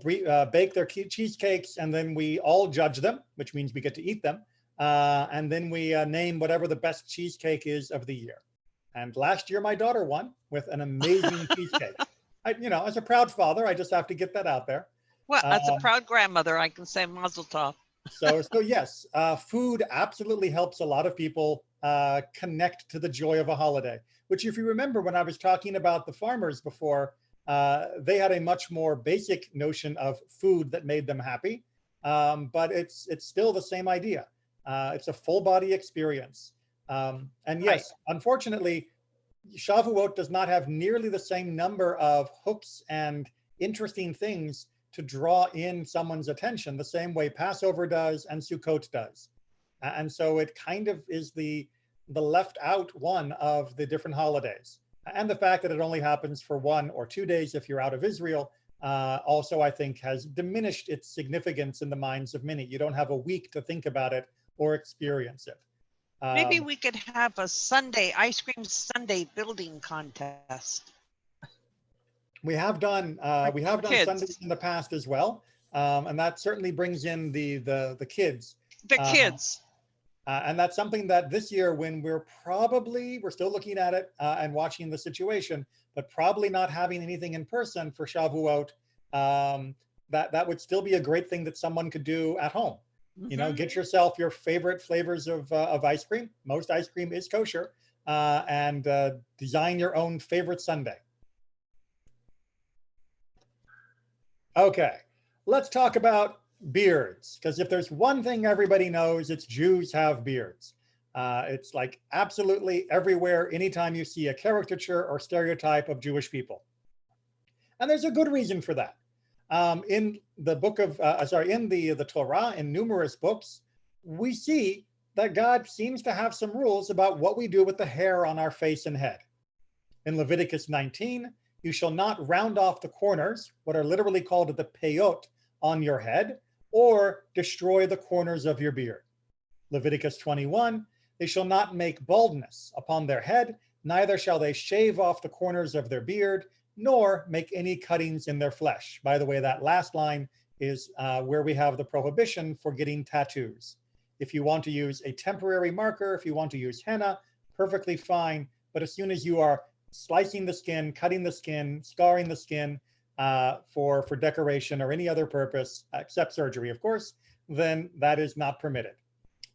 bake their cheesecakes and then we all judge them, which means we get to eat them. And then we name whatever the best cheesecake is of the year. And last year, my daughter won with an amazing cheesecake. As a proud father, I just have to get that out there. well, as a proud grandmother, I can say Mazel Tov. So yes, food absolutely helps a lot of people connect to the joy of a holiday, which if you remember when I was talking about the farmers before, they had a much more basic notion of food that made them happy, but it's still the same idea. It's a full body experience. And yes, unfortunately, Shavuot does not have nearly the same number of hooks and interesting things to draw in someone's attention the same way Passover does and Sukkot does. And so it kind of is the left out one of the different holidays. And the fact that it only happens for 1 or 2 days if you're out of Israel also, I think, has diminished its significance in the minds of many. You don't have a week to think about it or experience it. Maybe we could have a ice cream sundae building contest. We have done Sundays in the past as well, and that certainly brings in the kids. The kids. And that's something that this year, when we're still looking at it and watching the situation, but probably not having anything in person for Shavuot, that would still be a great thing that someone could do at home. Mm-hmm. Get yourself your favorite flavors of ice cream. Most ice cream is kosher, and design your own favorite sundae. Okay, let's talk about beards, because if there's one thing everybody knows, it's Jews have beards. It's like absolutely everywhere, anytime you see a caricature or stereotype of Jewish people. And there's a good reason for that. In the book of, in the Torah, in numerous books, we see that God seems to have some rules about what we do with the hair on our face and head. In Leviticus 19, you shall not round off the corners, what are literally called the peyot, on your head, or destroy the corners of your beard. Leviticus 21, they shall not make baldness upon their head, neither shall they shave off the corners of their beard, nor make any cuttings in their flesh. By the way, that last line is where we have the prohibition for getting tattoos. If you want to use a temporary marker, if you want to use henna, perfectly fine. But as soon as you are slicing the skin, cutting the skin, scarring the skin for decoration or any other purpose, except surgery, of course, then that is not permitted.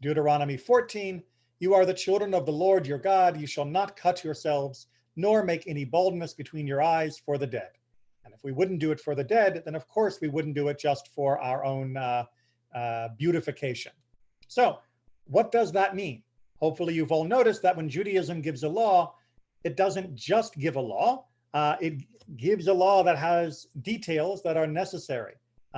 Deuteronomy 14, you are the children of the Lord your God. You shall not cut yourselves, nor make any baldness between your eyes for the dead. And if we wouldn't do it for the dead, then of course we wouldn't do it just for our own beautification. So what does that mean? Hopefully you've all noticed that when Judaism gives a law, it doesn't just give a law, it gives a law that has details that are necessary.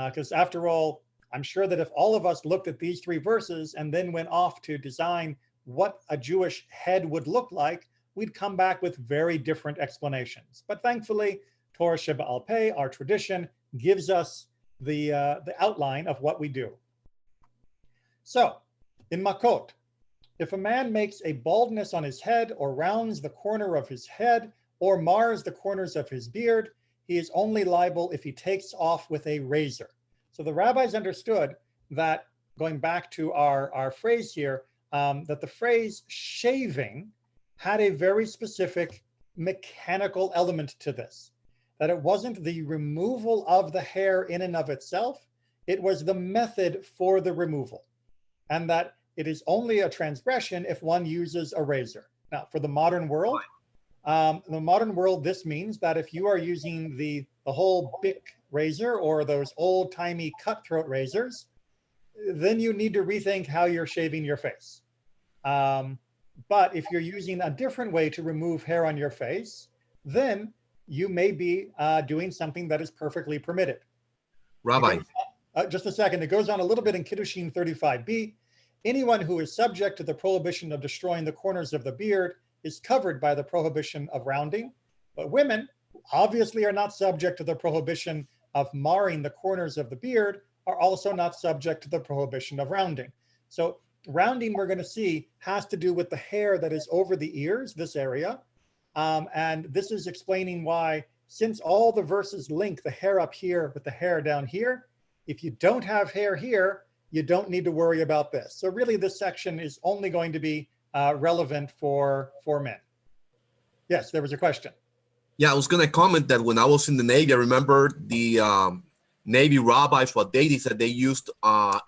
Because after all, I'm sure that if all of us looked at these 3 verses and then went off to design what a Jewish head would look like, we'd come back with very different explanations. But thankfully, Torah Sheba'al Peh, our tradition, gives us the outline of what we do. So, in Makot, if a man makes a baldness on his head or rounds the corner of his head or mars the corners of his beard, he is only liable if he takes off with a razor. So the rabbis understood that, going back to our phrase here, that the phrase shaving had a very specific mechanical element to this, that it wasn't the removal of the hair in and of itself, it was the method for the removal, and that it is only a transgression if one uses a razor. Now, for the modern world, In the modern world, this means that if you are using the whole Bic razor or those old-timey cutthroat razors, then you need to rethink how you're shaving your face. But if you're using a different way to remove hair on your face, then you may be doing something that is perfectly permitted. Rabbi. Just a second, it goes on a little bit in Kiddushin 35b. Anyone who is subject to the prohibition of destroying the corners of the beard is covered by the prohibition of rounding, but women obviously are not subject to the prohibition of marring the corners of the beard, are also not subject to the prohibition of rounding. So rounding, we're going to see, has to do with the hair that is over the ears, this area. And this is explaining why, since all the verses link the hair up here with the hair down here, if you don't have hair here, you don't need to worry about this. So really, this section is only going to be relevant for men. Yes, there was a question. Yeah, I was going to comment that when I was in the Navy, I remember the Navy rabbis, what they did, said they used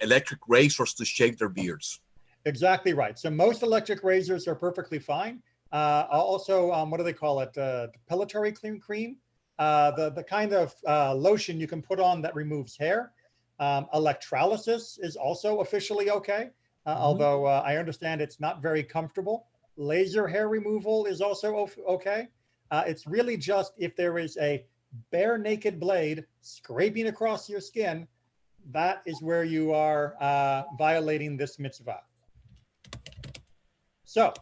electric razors to shave their beards. Exactly right. So most electric razors are perfectly fine. Also, what do they call it? Depilatory cream, the kind of lotion you can put on that removes hair. Electrolysis is also officially okay, although I understand it's not very comfortable. Laser hair removal is also okay. It's really just if there is a bare naked blade scraping across your skin, that is where you are violating this mitzvah. So,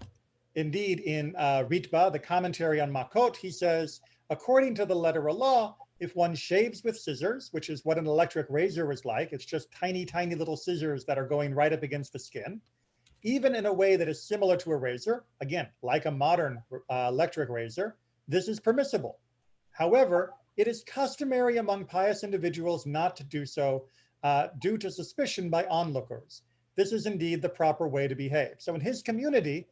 indeed, in Ritba, the commentary on Makot, he says, according to the letter of law, if one shaves with scissors, which is what an electric razor is like, it's just tiny, tiny little scissors that are going right up against the skin, even in a way that is similar to a razor, again, like a modern electric razor, this is permissible. However, it is customary among pious individuals not to do so due to suspicion by onlookers. This is indeed the proper way to behave. So in his community,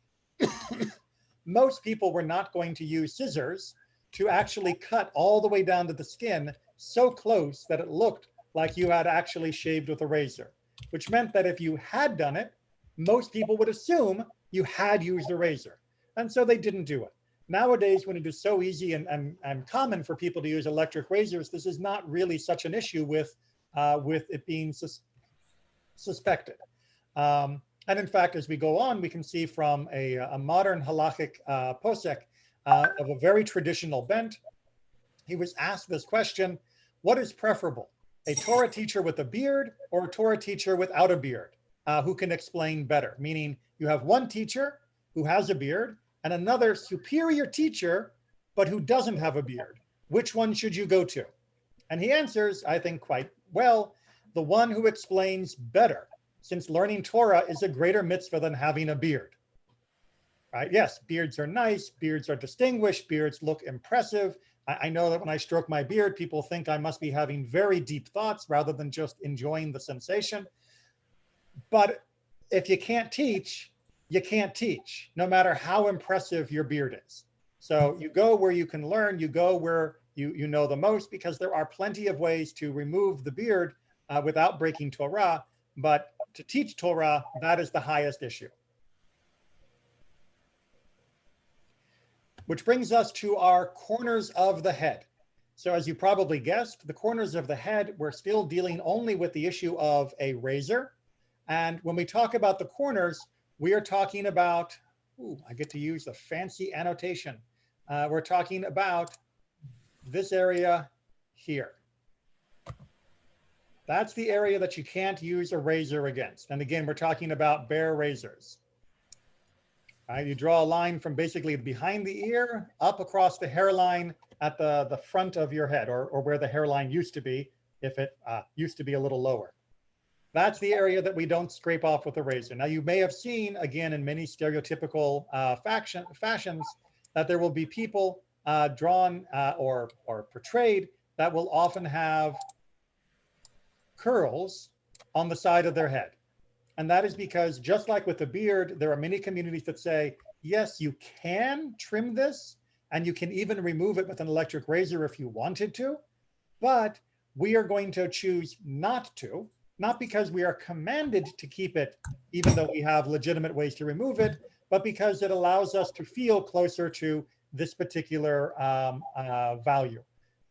most people were not going to use scissors to actually cut all the way down to the skin so close that it looked like you had actually shaved with a razor, which meant that if you had done it, most people would assume you had used a razor. And so they didn't do it. Nowadays, when it is so easy and common for people to use electric razors, this is not really such an issue with it being suspected. And in fact, as we go on, we can see from a modern halachic posek of a very traditional bent, he was asked this question: what is preferable, a Torah teacher with a beard or a Torah teacher without a beard? Who can explain better? Meaning you have one teacher who has a beard and another superior teacher, but who doesn't have a beard. Which one should you go to? And he answers, I think quite well, the one who explains better, since learning Torah is a greater mitzvah than having a beard. Right? Yes, beards are nice, beards are distinguished, beards look impressive. I know that when I stroke my beard, people think I must be having very deep thoughts rather than just enjoying the sensation. But if you can't teach, you can't teach, no matter how impressive your beard is. So you go where you can learn, you go where you know the most, because there are plenty of ways to remove the beard without breaking Torah. But to teach Torah, that is the highest issue. Which brings us to our corners of the head. So as you probably guessed, the corners of the head, we're still dealing only with the issue of a razor. And when we talk about the corners, we are talking about, I get to use the fancy annotation. We're talking about this area here. That's the area that you can't use a razor against. And again, we're talking about bare razors. You draw a line from basically behind the ear up across the hairline at the front of your head, or where the hairline used to be, if it used to be a little lower. That's the area that we don't scrape off with a razor. Now, you may have seen, again, in many stereotypical fashions, that there will be people drawn or portrayed that will often have curls on the side of their head. And that is because, just like with the beard, there are many communities that say, yes, you can trim this, and you can even remove it with an electric razor if you wanted to, but we are going to choose not to, not because we are commanded to keep it, even though we have legitimate ways to remove it, but because it allows us to feel closer to this particular value.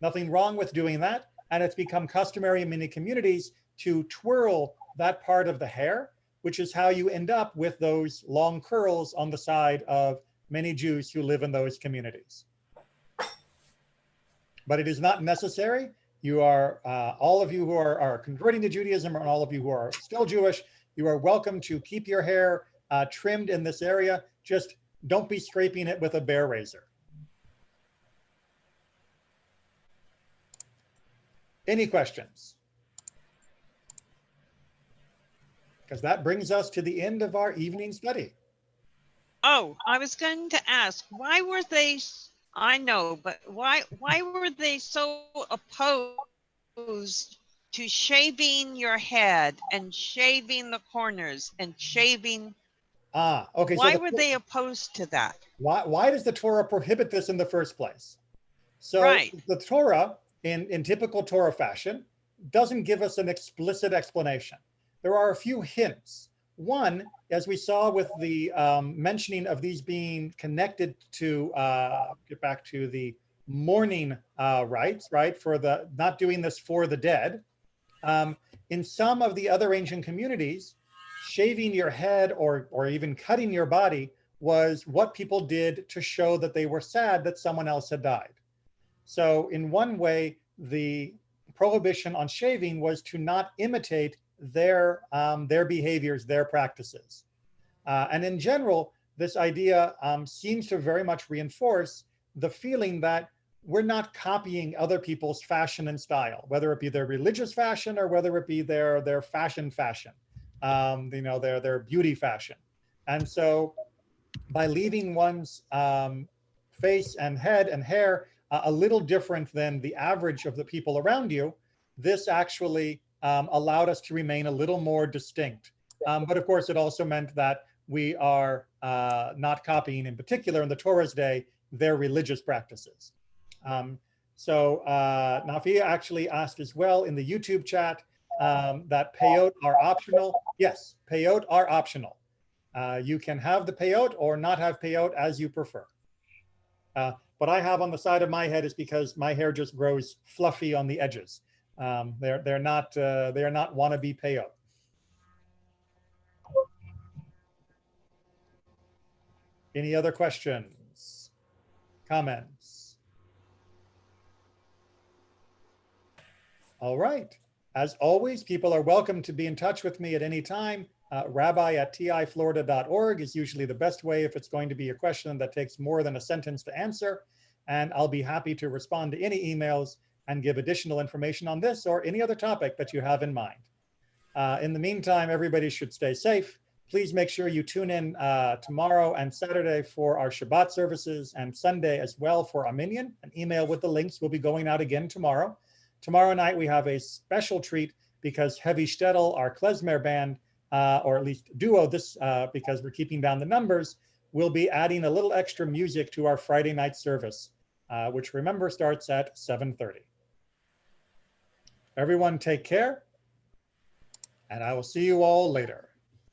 Nothing wrong with doing that. And it's become customary in many communities to twirl that part of the hair, which is how you end up with those long curls on the side of many Jews who live in those communities. But it is not necessary. You are, all of you who are converting to Judaism, and all of you who are still Jewish, you are welcome to keep your hair trimmed in this area. Just don't be scraping it with a bare razor. Any questions? Because that brings us to the end of our evening study. Oh, I was going to ask, why were they, I know, but why were they so opposed to shaving your head and shaving the corners and shaving? Okay. Why were they opposed to that? Why does the Torah prohibit this in the first place? So Right. the Torah, in typical Torah fashion, doesn't give us an explicit explanation. There are a few hints. One, as we saw with the mentioning of these being connected to, get back to the mourning rites, right? For the, not doing this for the dead. In some of the other ancient communities, shaving your head or even cutting your body was what people did to show that they were sad that someone else had died. So in one way, the prohibition on shaving was to not imitate their behaviors, their practices. And in general, this idea seems to very much reinforce the feeling that we're not copying other people's fashion and style, whether it be their religious fashion or whether it be their fashion, you know, their beauty fashion. And so by leaving one's face and head and hair a little different than the average of the people around you, this actually allowed us to remain a little more distinct. But of course, it also meant that we are not copying, in particular in the Torah's day, their religious practices. So Nafia actually asked as well in the YouTube chat that peyot are optional. Yes, peyot are optional. You can have the peyot or not have peyot as you prefer. What I have on the side of my head is because my hair just grows fluffy on the edges. They're not wannabe peyot. Any other questions, comments? All right. As always, people are welcome to be in touch with me at any time. rabbi@tiflorida.org is usually the best way if it's going to be a question that takes more than a sentence to answer. And I'll be happy to respond to any emails and give additional information on this or any other topic that you have in mind. In the meantime, everybody should stay safe. Please make sure you tune in tomorrow and Saturday for our Shabbat services and Sunday as well for Armenian. An email with the links will be going out again tomorrow. Tomorrow night, we have a special treat because Heavy Shtetl, our klezmer band, or at least duo, this because we're keeping down the numbers, will be adding a little extra music to our Friday night service, which remember starts at 7:30. Everyone take care, and I will see you all later.